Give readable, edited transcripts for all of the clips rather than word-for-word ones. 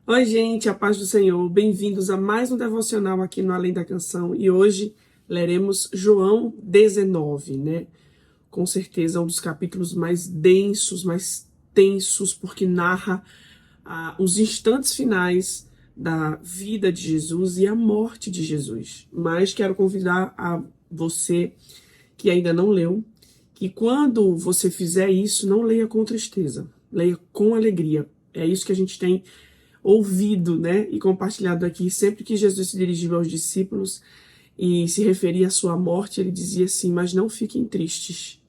Oi, gente, a paz do Senhor. Bem-vindos a mais um devocional aqui no Além da Canção. E hoje leremos João 19, né? Com certeza um dos capítulos mais densos, mais tensos, porque narra os instantes finais da vida de Jesus e a morte de Jesus. Mas quero convidar a você que ainda não leu, que quando você fizer isso, não leia com tristeza, leia com alegria. É isso que a gente tem ouvido, né, e compartilhado aqui. Sempre que Jesus se dirigiu aos discípulos e se referia à sua morte, ele dizia assim: mas não fiquem tristes.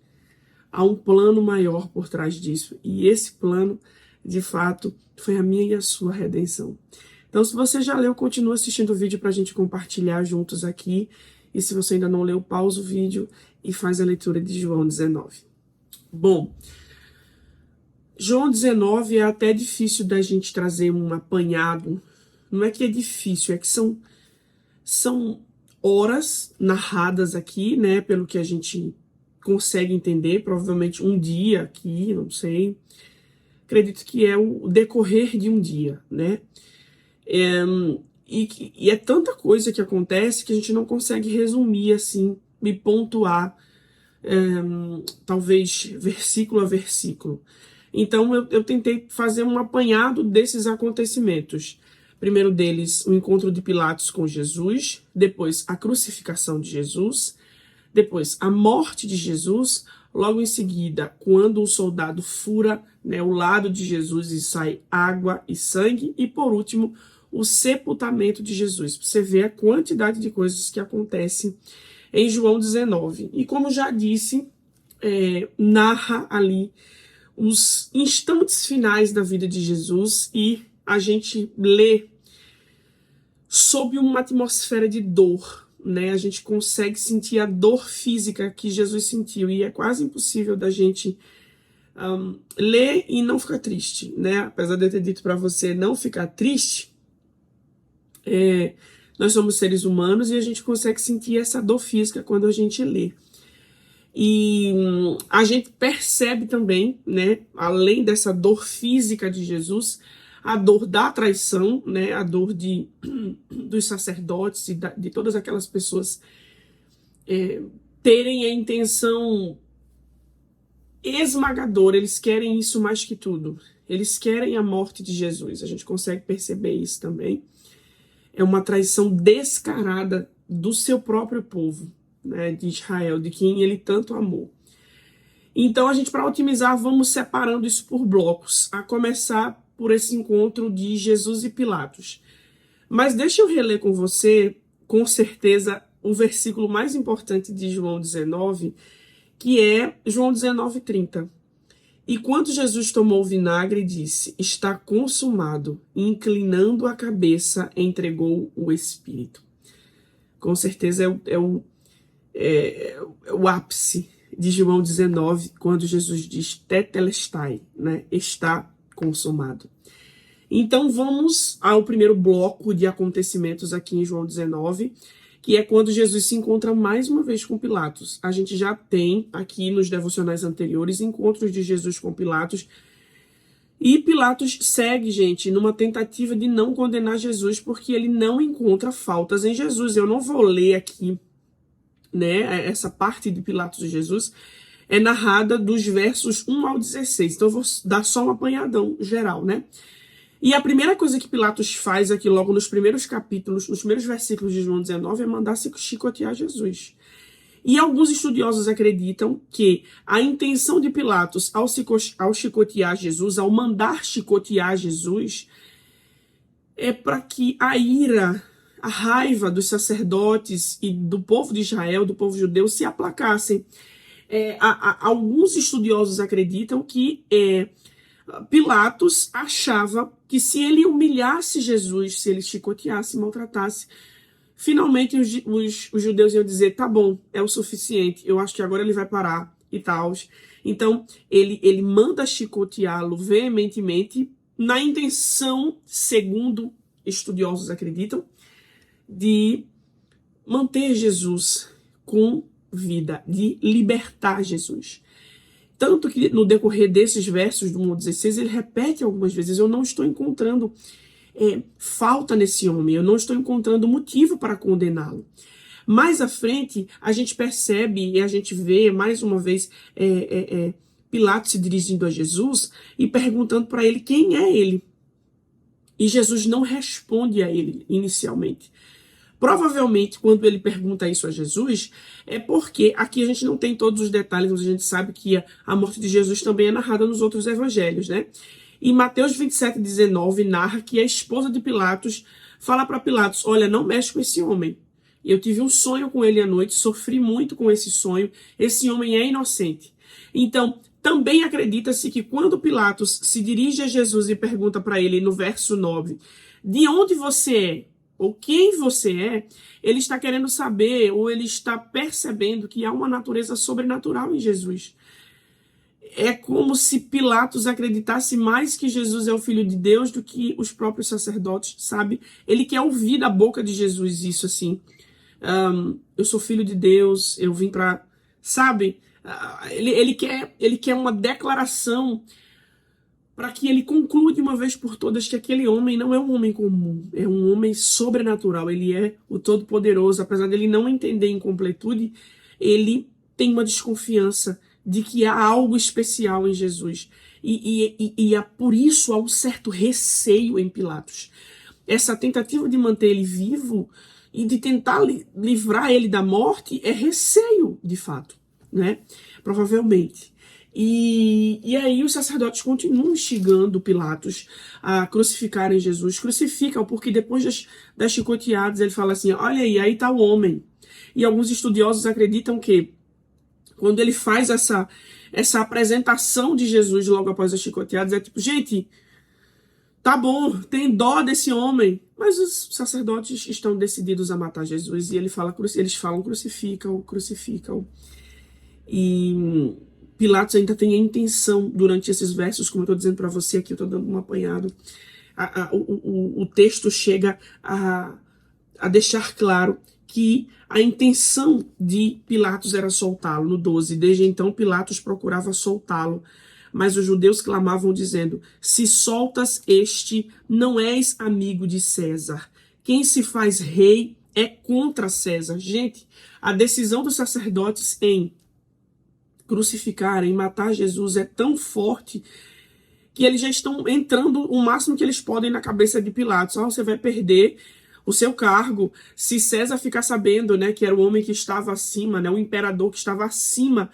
Há um plano maior por trás disso. E esse plano, de fato, foi a minha e a sua redenção. Então, se você já leu, continua assistindo o vídeo para a gente compartilhar juntos aqui. E se você ainda não leu, pausa o vídeo e faz a leitura de João 19. Bom, João 19 é até difícil da gente trazer um apanhado. Não é que é difícil, é que são horas narradas aqui, né? Pelo que a gente consegue entender, provavelmente um dia aqui, não sei. Acredito que é o decorrer de um dia, né? E é tanta coisa que acontece que a gente não consegue resumir assim, e pontuar, talvez versículo a versículo. Então eu tentei fazer um apanhado desses acontecimentos. Primeiro deles, o encontro de Pilatos com Jesus, depois a crucificação de Jesus, depois a morte de Jesus, logo em seguida, quando o soldado fura, né, o lado de Jesus e sai água e sangue, e por último, o sepultamento de Jesus. Você vê a quantidade de coisas que acontecem em João 19. E como já disse, narra ali os instantes finais da vida de Jesus e a gente lê sob uma atmosfera de dor, né? A gente consegue sentir a dor física que Jesus sentiu e é quase impossível da gente ler e não ficar triste, né? Apesar de eu ter dito para você não ficar triste, nós somos seres humanos e a gente consegue sentir essa dor física quando a gente lê. E a gente percebe também, né, além dessa dor física de Jesus, a dor da traição, né, a dor dos sacerdotes e de todas aquelas pessoas terem a intenção esmagadora. Eles querem isso mais que tudo. Eles querem a morte de Jesus. A gente consegue perceber isso também. É uma traição descarada do seu próprio povo, né, de Israel, de quem ele tanto amou. Então, a gente, para otimizar, vamos separando isso por blocos, a começar por esse encontro de Jesus e Pilatos. Mas deixa eu reler com você, com certeza, o versículo mais importante de João 19, que é João 19:30. E quando Jesus tomou o vinagre, disse: está consumado, e inclinando a cabeça, entregou o Espírito. Com certeza é o ápice de João 19, quando Jesus diz tetelestai, né? Está consumado. Então vamos ao primeiro bloco de acontecimentos aqui em João 19, que é quando Jesus se encontra mais uma vez com Pilatos. A gente já tem aqui nos devocionais anteriores encontros de Jesus com Pilatos, e Pilatos segue, gente, numa tentativa de não condenar Jesus, porque ele não encontra faltas em Jesus. Eu não vou ler aqui, né, essa parte de Pilatos e Jesus é narrada dos versos 1 ao 16. Então eu vou dar só um apanhadão geral, né? E a primeira coisa que Pilatos faz aqui logo nos primeiros capítulos, nos primeiros versículos de João 19, é mandar se chicotear Jesus. E alguns estudiosos acreditam que a intenção de Pilatos ao chicotear Jesus, ao mandar chicotear Jesus, é para que a ira, a raiva dos sacerdotes e do povo de Israel, do povo judeu, se aplacassem. Alguns estudiosos acreditam que Pilatos achava que se ele humilhasse Jesus, se ele chicoteasse, maltratasse, finalmente os judeus iam dizer: tá bom, é o suficiente, eu acho que agora ele vai parar e tal. Então ele manda chicoteá-lo veementemente na intenção, segundo estudiosos acreditam, de manter Jesus com vida, de libertar Jesus. Tanto que no decorrer desses versos do 1 ao 16, ele repete algumas vezes: eu não estou encontrando falta nesse homem, eu não estou encontrando motivo para condená-lo. Mais à frente, a gente percebe e a gente vê, mais uma vez, Pilatos se dirigindo a Jesus e perguntando para ele quem é ele. E Jesus não responde a ele inicialmente. Provavelmente, quando ele pergunta isso a Jesus, é porque aqui a gente não tem todos os detalhes, mas a gente sabe que a morte de Jesus também é narrada nos outros evangelhos, né? E Mateus 27:19 narra que a esposa de Pilatos fala para Pilatos: olha, não mexe com esse homem. Eu tive um sonho com ele à noite, sofri muito com esse sonho, esse homem é inocente. Então, também acredita-se que quando Pilatos se dirige a Jesus e pergunta para ele no verso 9, de onde você é? Ou quem você é, ele está querendo saber, ou ele está percebendo que há uma natureza sobrenatural em Jesus. É como se Pilatos acreditasse mais que Jesus é o Filho de Deus do que os próprios sacerdotes, sabe? Ele quer ouvir da boca de Jesus isso assim. Eu sou filho de Deus, eu vim para... Sabe? Ele quer uma declaração para que ele conclua de uma vez por todas que aquele homem não é um homem comum, é um homem sobrenatural, ele é o Todo-Poderoso. Apesar dele não entender em completude, ele tem uma desconfiança de que há algo especial em Jesus. E por isso há um certo receio em Pilatos. Essa tentativa de manter ele vivo e de tentar livrar ele da morte é receio, de fato, né? Provavelmente. E aí os sacerdotes continuam instigando Pilatos a crucificarem Jesus. Crucificam, porque depois das chicoteadas ele fala assim, olha aí está o homem. E alguns estudiosos acreditam que quando ele faz essa apresentação de Jesus logo após as chicoteadas, é tipo, gente, tá bom, tem dó desse homem. Mas os sacerdotes estão decididos a matar Jesus e eles falam crucificam, crucificam. E Pilatos ainda tem a intenção, durante esses versos, como eu estou dizendo para você aqui, eu estou dando um apanhado, o texto chega a deixar claro que a intenção de Pilatos era soltá-lo, no 12. Desde então, Pilatos procurava soltá-lo, mas os judeus clamavam dizendo, se soltas este, não és amigo de César. Quem se faz rei é contra César. Gente, a decisão dos sacerdotes em crucificar, em matar Jesus é tão forte que eles já estão entrando o máximo que eles podem na cabeça de Pilatos. Você vai perder o seu cargo se César ficar sabendo, né, que era o homem que estava acima, né, o imperador que estava acima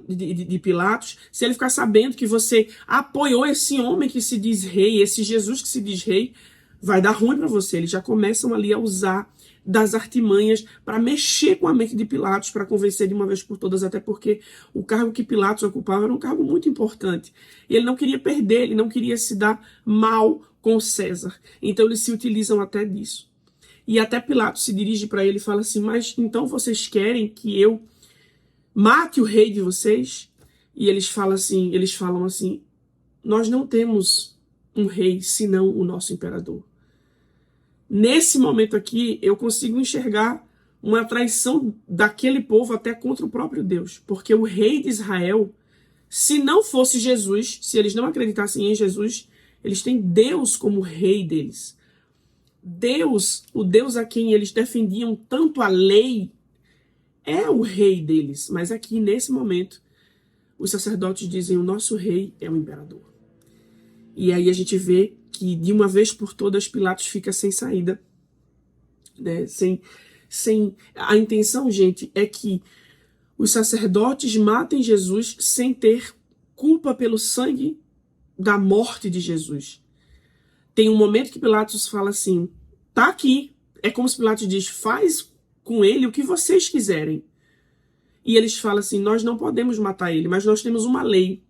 de Pilatos, se ele ficar sabendo que você apoiou esse homem que se diz rei, esse Jesus que se diz rei, vai dar ruim para você. Eles já começam ali a usar das artimanhas para mexer com a mente de Pilatos, para convencer de uma vez por todas, até porque o cargo que Pilatos ocupava era um cargo muito importante. E ele não queria perder, ele não queria se dar mal com César. Então eles se utilizam até disso. E até Pilatos se dirige para ele e fala assim, mas então vocês querem que eu mate o rei de vocês? E eles falam assim, nós não temos um rei senão o nosso imperador. Nesse momento aqui, eu consigo enxergar uma traição daquele povo até contra o próprio Deus. Porque o rei de Israel, se não fosse Jesus, se eles não acreditassem em Jesus, eles têm Deus como rei deles. Deus, o Deus a quem eles defendiam tanto a lei, é o rei deles. Mas aqui, nesse momento, os sacerdotes dizem, o nosso rei é o imperador. E aí a gente vê que de uma vez por todas Pilatos fica sem saída, né? A intenção, gente, é que os sacerdotes matem Jesus sem ter culpa pelo sangue da morte de Jesus. Tem um momento que Pilatos fala assim, tá aqui, é como se Pilatos diz, faz com ele o que vocês quiserem. E eles falam assim, nós não podemos matar ele, mas nós temos uma lei.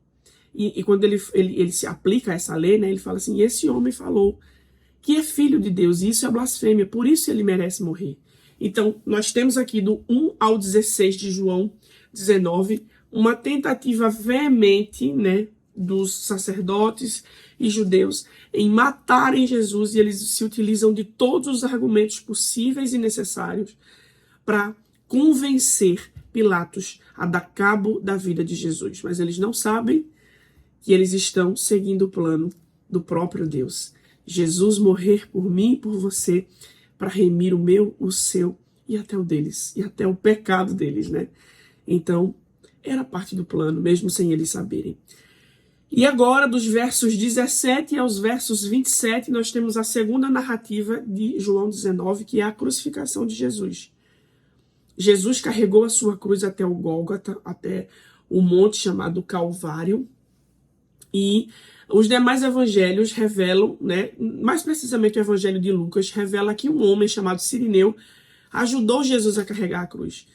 E quando ele se aplica a essa lei, né, ele fala assim, esse homem falou que é filho de Deus, e isso é blasfêmia, por isso ele merece morrer. Então, nós temos aqui do 1 ao 16 de João 19, uma tentativa veemente, né, dos sacerdotes e judeus em matarem Jesus, e eles se utilizam de todos os argumentos possíveis e necessários para convencer Pilatos a dar cabo da vida de Jesus. Mas eles não sabem que eles estão seguindo o plano do próprio Deus. Jesus morrer por mim e por você para remir o meu, o seu e até o deles, e até o pecado deles, né? Então, era parte do plano, mesmo sem eles saberem. E agora, dos versos 17 aos versos 27, nós temos a segunda narrativa de João 19, que é a crucificação de Jesus. Jesus carregou a sua cruz até o Gólgota, até o monte chamado Calvário, e os demais evangelhos revelam, né, mais precisamente o evangelho de Lucas, revela que um homem chamado Cirineu ajudou Jesus a carregar a cruz.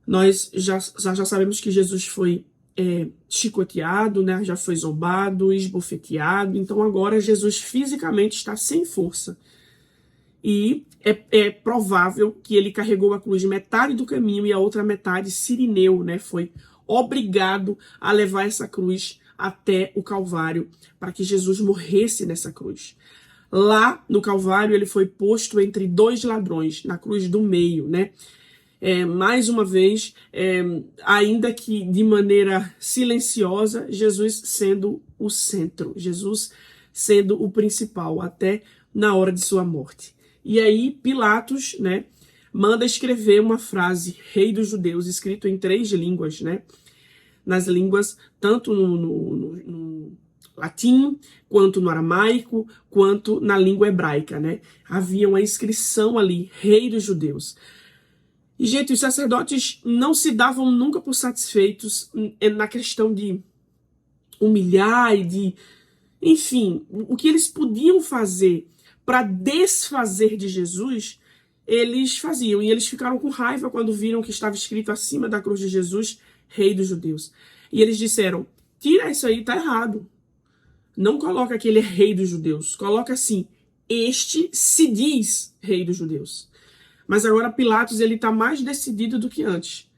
Nós já sabemos que Jesus foi chicoteado, né, já foi zombado, esbofeteado, então agora Jesus fisicamente está sem força. E é provável que ele carregou a cruz metade do caminho e a outra metade Cirineu, né, foi obrigado a levar essa cruz até o Calvário, para que Jesus morresse nessa cruz. Lá no Calvário ele foi posto entre dois ladrões, na cruz do meio, né? Mais uma vez, ainda que de maneira silenciosa, Jesus sendo o centro, Jesus sendo o principal, até na hora de sua morte. E aí Pilatos, né, manda escrever uma frase, Rei dos Judeus, escrito em 3 línguas, né? Nas línguas, tanto no latim, quanto no aramaico, quanto na língua hebraica, né? Havia uma inscrição ali, Rei dos Judeus. E, gente, os sacerdotes não se davam nunca por satisfeitos na questão de humilhar e de... Enfim, o que eles podiam fazer para desfazer de Jesus, eles faziam. E eles ficaram com raiva quando viram que estava escrito acima da cruz de Jesus, Rei dos Judeus. E eles disseram, tira isso aí, tá errado. Não coloca que ele é Rei dos Judeus. Coloca assim, este se diz Rei dos Judeus. Mas agora Pilatos, ele tá mais decidido do que antes.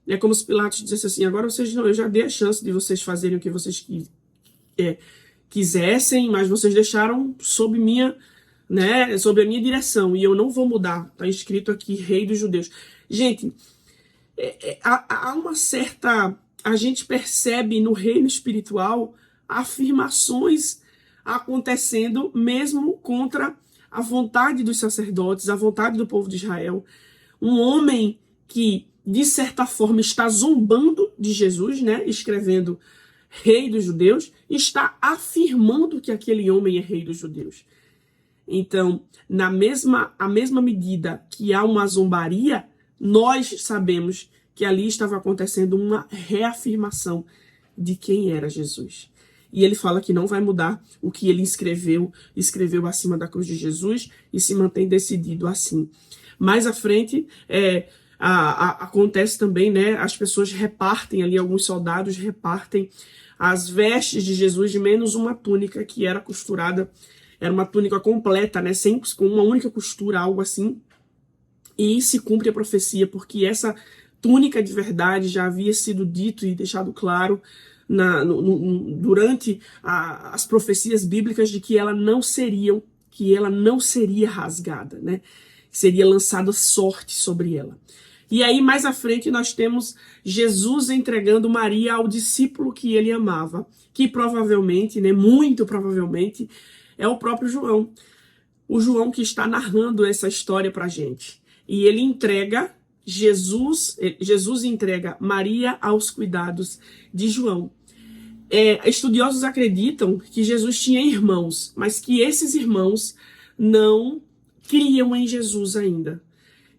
É como se Pilatos dissesse assim, agora vocês não, eu já dei a chance de vocês fazerem o que vocês quisessem, mas vocês deixaram sob minha, né, sob a minha direção, e eu não vou mudar. Tá escrito aqui, Rei dos Judeus. Gente, há uma certa... A gente percebe no reino espiritual afirmações acontecendo mesmo contra a vontade dos sacerdotes, a vontade do povo de Israel. Um homem que, de certa forma, está zombando de Jesus, né, escrevendo Rei dos Judeus, está afirmando que aquele homem é Rei dos Judeus. Então, a mesma medida que há uma zombaria, nós sabemos que ali estava acontecendo uma reafirmação de quem era Jesus. E ele fala que não vai mudar o que ele escreveu acima da cruz de Jesus e se mantém decidido assim. Mais à frente, acontece também, né, as pessoas repartem ali, alguns soldados repartem as vestes de Jesus de menos uma túnica que era costurada, era uma túnica completa, né, com uma única costura, algo assim, e se cumpre a profecia, porque essa túnica de verdade já havia sido dito e deixado claro durante as profecias bíblicas de que ela não seria rasgada, né? Seria lançada sorte sobre ela. E aí, mais à frente, nós temos Jesus entregando Maria ao discípulo que ele amava, que provavelmente, né, muito provavelmente, é o próprio João. O João que está narrando essa história pra gente. E ele entrega Jesus entrega Maria aos cuidados de João. Estudiosos acreditam que Jesus tinha irmãos, mas que esses irmãos não criam em Jesus ainda.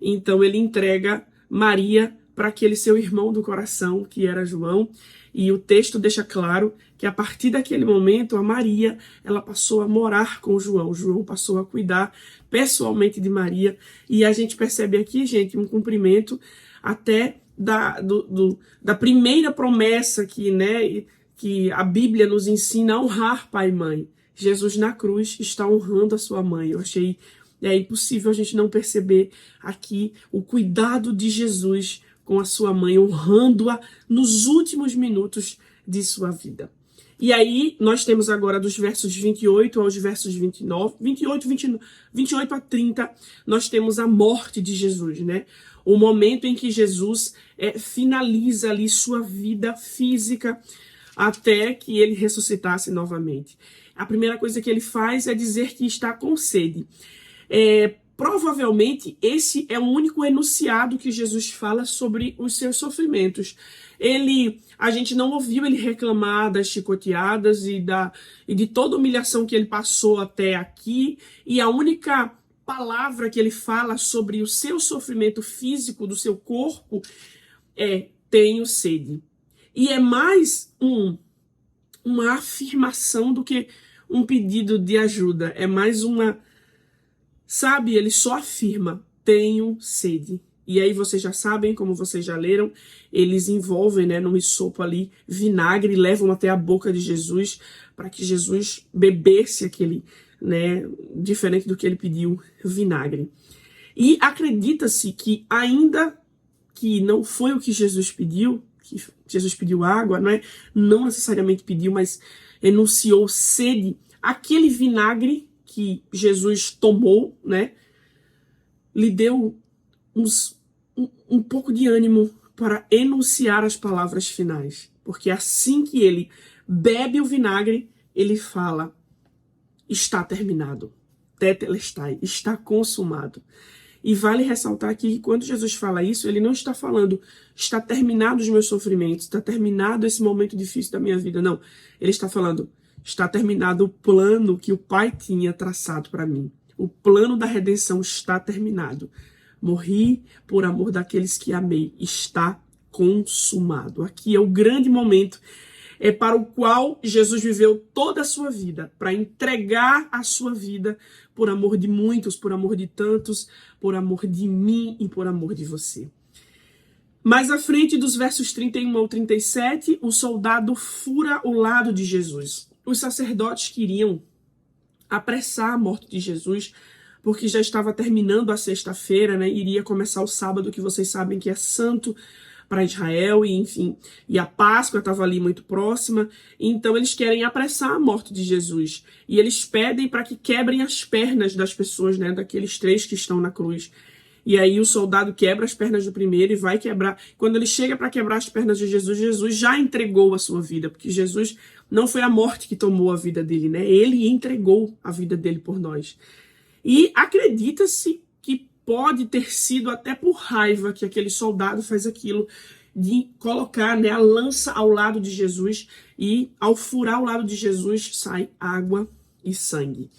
Então ele entrega Maria para aquele seu irmão do coração, que era João, e o texto deixa claro que a partir daquele momento a Maria, ela passou a morar com João. João passou a cuidar pessoalmente de Maria, e a gente percebe aqui, gente, um cumprimento até da primeira promessa que a Bíblia nos ensina a honrar pai e mãe. Jesus na cruz está honrando a sua mãe. Eu achei impossível a gente não perceber aqui o cuidado de Jesus com a sua mãe, honrando-a nos últimos minutos de sua vida. E aí, nós temos agora dos versos 28 aos versos 29, 28 a 30, nós temos a morte de Jesus, né? O momento em que Jesus finaliza ali sua vida física até que ele ressuscitasse novamente. a primeira coisa que ele faz é dizer que está com sede. Provavelmente esse é o único enunciado que Jesus fala sobre os seus sofrimentos. A gente não ouviu ele reclamar das chicoteadas e de toda a humilhação que ele passou até aqui, e a única palavra que ele fala sobre o seu sofrimento físico, do seu corpo, é: tenho sede. E é mais uma afirmação do que um pedido de ajuda. É mais uma... Sabe, ele só afirma: tenho sede. E aí vocês já sabem, como vocês já leram, eles envolvem, né, num sopo ali vinagre e levam até a boca de Jesus para que Jesus bebesse aquele, né, diferente do que ele pediu, vinagre. E acredita-se que, ainda que não foi o que Jesus pediu, que Jesus pediu água, não necessariamente pediu, mas enunciou sede, aquele vinagre que Jesus tomou, né, lhe deu um pouco de ânimo para enunciar as palavras finais. Porque assim que ele bebe o vinagre, ele fala: está terminado. Tetelestai, está consumado. E vale ressaltar aqui que quando Jesus fala isso, ele não está falando: está terminado os meus sofrimentos, está terminado esse momento difícil da minha vida. Não, ele está falando: está terminado o plano que o Pai tinha traçado para mim. O plano da redenção está terminado. Morri por amor daqueles que amei. Está consumado. Aqui é o grande momento para o qual Jesus viveu toda a sua vida, para entregar a sua vida por amor de muitos, por amor de tantos, por amor de mim e por amor de você. Mais à frente, dos versos 31 ao 37, o soldado fura o lado de Jesus. Os sacerdotes queriam apressar a morte de Jesus, porque já estava terminando a sexta-feira, né? Iria começar o sábado, que vocês sabem que é santo para Israel, e enfim, e a Páscoa estava ali muito próxima, então eles querem apressar a morte de Jesus, e eles pedem para que quebrem as pernas das pessoas, né? Daqueles 3 que estão na cruz. E aí o soldado quebra as pernas do primeiro e vai quebrar. Quando ele chega para quebrar as pernas de Jesus, Jesus já entregou a sua vida, porque Jesus não foi a morte que tomou a vida dele, né? Ele entregou a vida dele por nós. E acredita-se que pode ter sido até por raiva que aquele soldado faz aquilo, de colocar, né, a lança ao lado de Jesus, e ao furar o lado de Jesus sai água e sangue.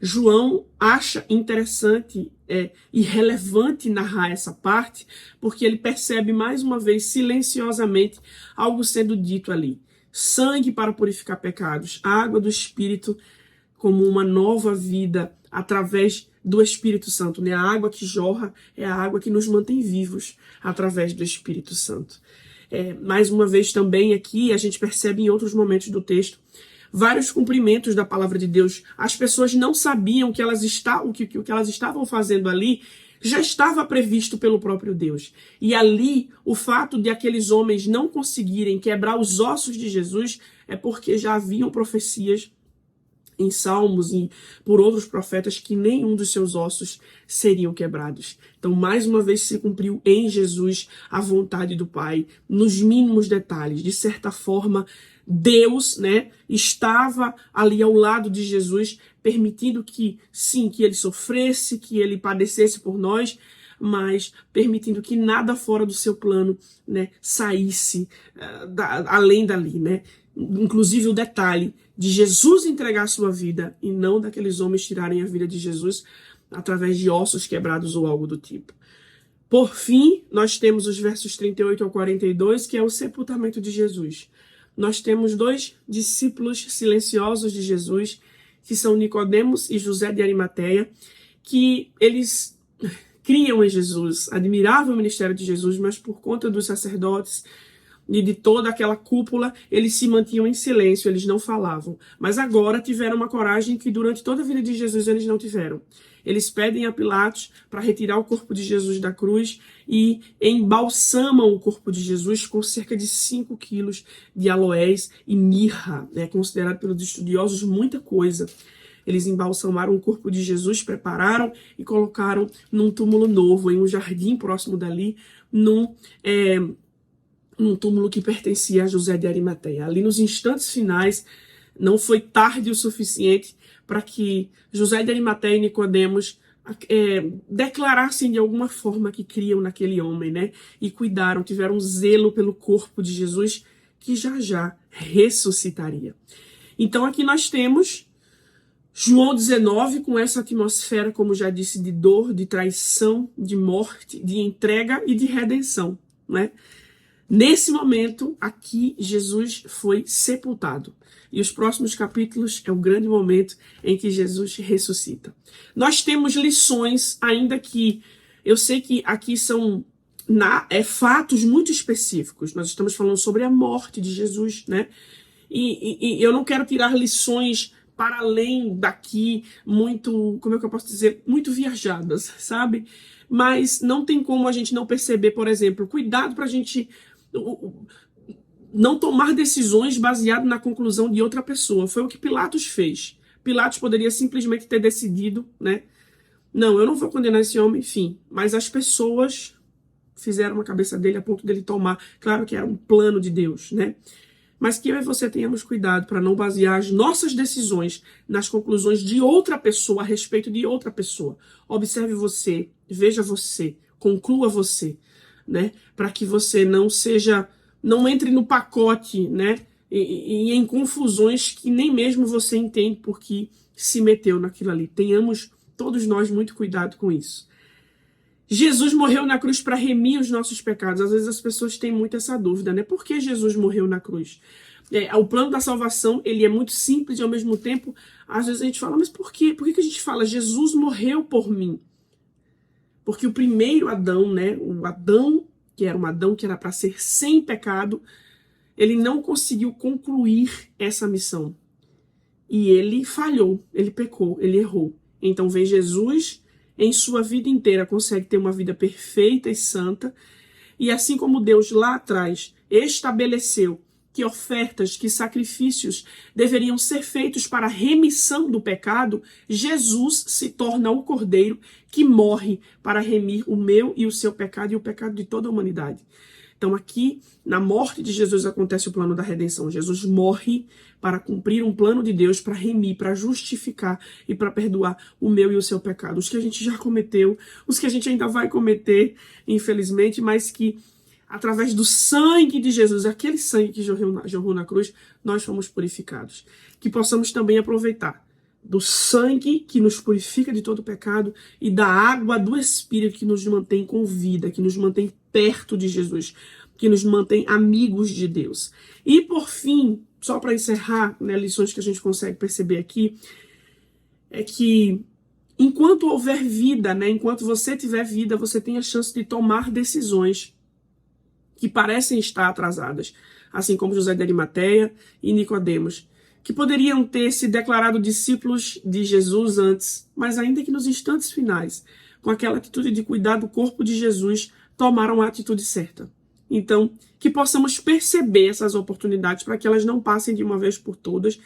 João acha interessante e relevante narrar essa parte, porque ele percebe mais uma vez, silenciosamente, algo sendo dito ali. Sangue para purificar pecados, água do Espírito como uma nova vida através do Espírito Santo, né? A água que jorra é a água que nos mantém vivos através do Espírito Santo. Mais uma vez também aqui, a gente percebe em outros momentos do texto, vários cumprimentos da palavra de Deus. As pessoas não sabiam que o que elas estavam fazendo ali já estava previsto pelo próprio Deus. E ali, o fato de aqueles homens não conseguirem quebrar os ossos de Jesus é porque já haviam profecias em Salmos e por outros profetas que nenhum dos seus ossos seriam quebrados. Então, mais uma vez, se cumpriu em Jesus a vontade do Pai, nos mínimos detalhes. De certa forma, Deus, né, estava ali ao lado de Jesus, permitindo que, sim, que ele sofresse, que ele padecesse por nós, mas permitindo que nada fora do seu plano, né, saísse além dali, né? Inclusive o detalhe de Jesus entregar a sua vida e não daqueles homens tirarem a vida de Jesus através de ossos quebrados ou algo do tipo. Por fim, nós temos os versos 38 ao 42, que é o sepultamento de Jesus. Nós temos 2 discípulos silenciosos de Jesus, que são Nicodemos e José de Arimateia, que eles criam em Jesus, admiravam o ministério de Jesus, mas por conta dos sacerdotes e de toda aquela cúpula, eles se mantinham em silêncio, eles não falavam. Mas agora tiveram uma coragem que durante toda a vida de Jesus eles não tiveram. Eles pedem a Pilatos para retirar o corpo de Jesus da cruz e embalsamam o corpo de Jesus com cerca de 5 quilos de aloés e mirra. É considerado pelos estudiosos muita coisa. Eles embalsamaram o corpo de Jesus, prepararam e colocaram num túmulo novo, em um jardim próximo dali, num túmulo que pertencia a José de Arimateia. Ali nos instantes finais Não foi tarde o suficiente para que José de Arimateia e Nicodemos declarassem de alguma forma que criam naquele homem, né? E cuidaram, tiveram zelo pelo corpo de Jesus, que já já ressuscitaria. Então aqui nós temos João 19 com essa atmosfera, como já disse, de dor, de traição, de morte, de entrega e de redenção, né? Nesse momento, aqui, Jesus foi sepultado. E os próximos capítulos é o grande momento em que Jesus ressuscita. Nós temos lições, ainda que eu sei que aqui são fatos muito específicos. Nós estamos falando sobre a morte de Jesus, né? E eu não quero tirar lições para além daqui, muito, como é que eu posso dizer, muito viajadas, sabe? Mas não tem como a gente não perceber, por exemplo, cuidado para a gente não tomar decisões baseadas na conclusão de outra pessoa. Foi o que Pilatos fez. Pilatos poderia simplesmente ter decidido, né? Não, eu não vou condenar esse homem, enfim. Mas as pessoas fizeram a cabeça dele a ponto dele tomar. Claro que era um plano de Deus, né? Mas que eu e você tenhamos cuidado para não basear as nossas decisões nas conclusões de outra pessoa a respeito de outra pessoa. Observe você, veja você, conclua você, né? Para que você não entre no pacote, né? E em confusões que nem mesmo você entende porque se meteu naquilo ali. Tenhamos todos nós muito cuidado com isso. Jesus morreu na cruz para remir os nossos pecados. Às vezes as pessoas têm muito essa dúvida, né? Por que Jesus morreu na cruz? O plano da salvação, ele é muito simples e ao mesmo tempo, às vezes a gente fala, mas por quê? Por que a gente fala, Jesus morreu por mim? Porque o primeiro Adão, né? O Adão, que era um Adão que era para ser sem pecado, ele não conseguiu concluir essa missão. E ele falhou, ele pecou, ele errou. Então vem Jesus, em sua vida inteira consegue ter uma vida perfeita e santa, e assim como Deus lá atrás estabeleceu que ofertas, que sacrifícios deveriam ser feitos para a remissão do pecado, Jesus se torna o Cordeiro que morre para remir o meu e o seu pecado e o pecado de toda a humanidade. Então aqui, na morte de Jesus, acontece o plano da redenção. Jesus morre para cumprir um plano de Deus, para remir, para justificar e para perdoar o meu e o seu pecado. Os que a gente já cometeu, os que a gente ainda vai cometer, infelizmente, mas que através do sangue de Jesus, aquele sangue que jorrou na cruz, nós fomos purificados. Que possamos também aproveitar do sangue que nos purifica de todo pecado e da água do Espírito que nos mantém com vida, que nos mantém perto de Jesus, que nos mantém amigos de Deus. E por fim, só para encerrar, né, lições que a gente consegue perceber aqui, é que enquanto houver vida, né, enquanto você tiver vida, você tem a chance de tomar decisões que parecem estar atrasadas, assim como José de Arimateia e Nicodemos, que poderiam ter se declarado discípulos de Jesus antes, mas ainda que nos instantes finais, com aquela atitude de cuidar do corpo de Jesus, tomaram a atitude certa. Então, que possamos perceber essas oportunidades para que elas não passem de uma vez por todas,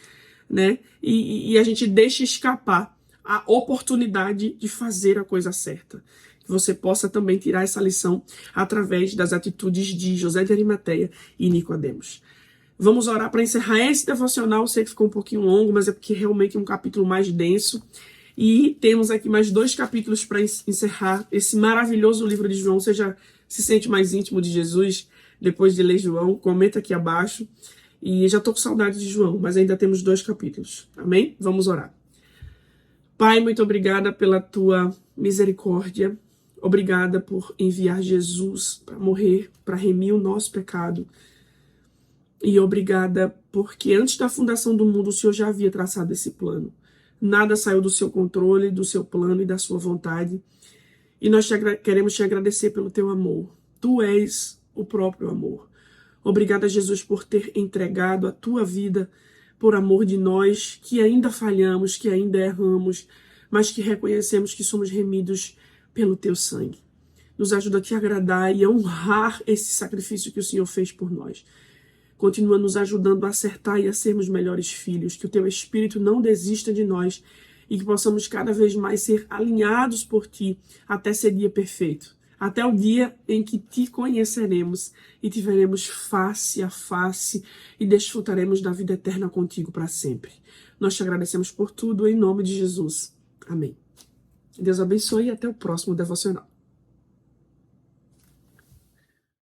né? E a gente deixe escapar a oportunidade de fazer a coisa certa. Que você possa também tirar essa lição através das atitudes de José de Arimateia e Nicodemos. Vamos orar para encerrar esse devocional. Sei que ficou um pouquinho longo, mas é porque realmente é um capítulo mais denso. E temos aqui mais 2 capítulos para encerrar esse maravilhoso livro de João. Você já se sente mais íntimo de Jesus depois de ler João? Comenta aqui abaixo. E já estou com saudade de João, mas ainda temos 2 capítulos. Amém? Vamos orar. Pai, muito obrigada pela tua misericórdia. Obrigada por enviar Jesus para morrer, para remir o nosso pecado. E obrigada porque antes da fundação do mundo o Senhor já havia traçado esse plano. Nada saiu do seu controle, do seu plano e da sua vontade. E nós queremos te agradecer pelo teu amor. Tu és o próprio amor. Obrigada, Jesus, por ter entregado a tua vida por amor de nós que ainda falhamos, que ainda erramos, mas que reconhecemos que somos remidos pelo teu sangue. Nos ajuda a te agradar e a honrar esse sacrifício que o Senhor fez por nós. Continua nos ajudando a acertar e a sermos melhores filhos, que o teu Espírito não desista de nós e que possamos cada vez mais ser alinhados por ti até ser dia perfeito, até o dia em que te conheceremos e te veremos face a face e desfrutaremos da vida eterna contigo para sempre. Nós te agradecemos por tudo, em nome de Jesus. Amém. Deus abençoe e até o próximo devocional.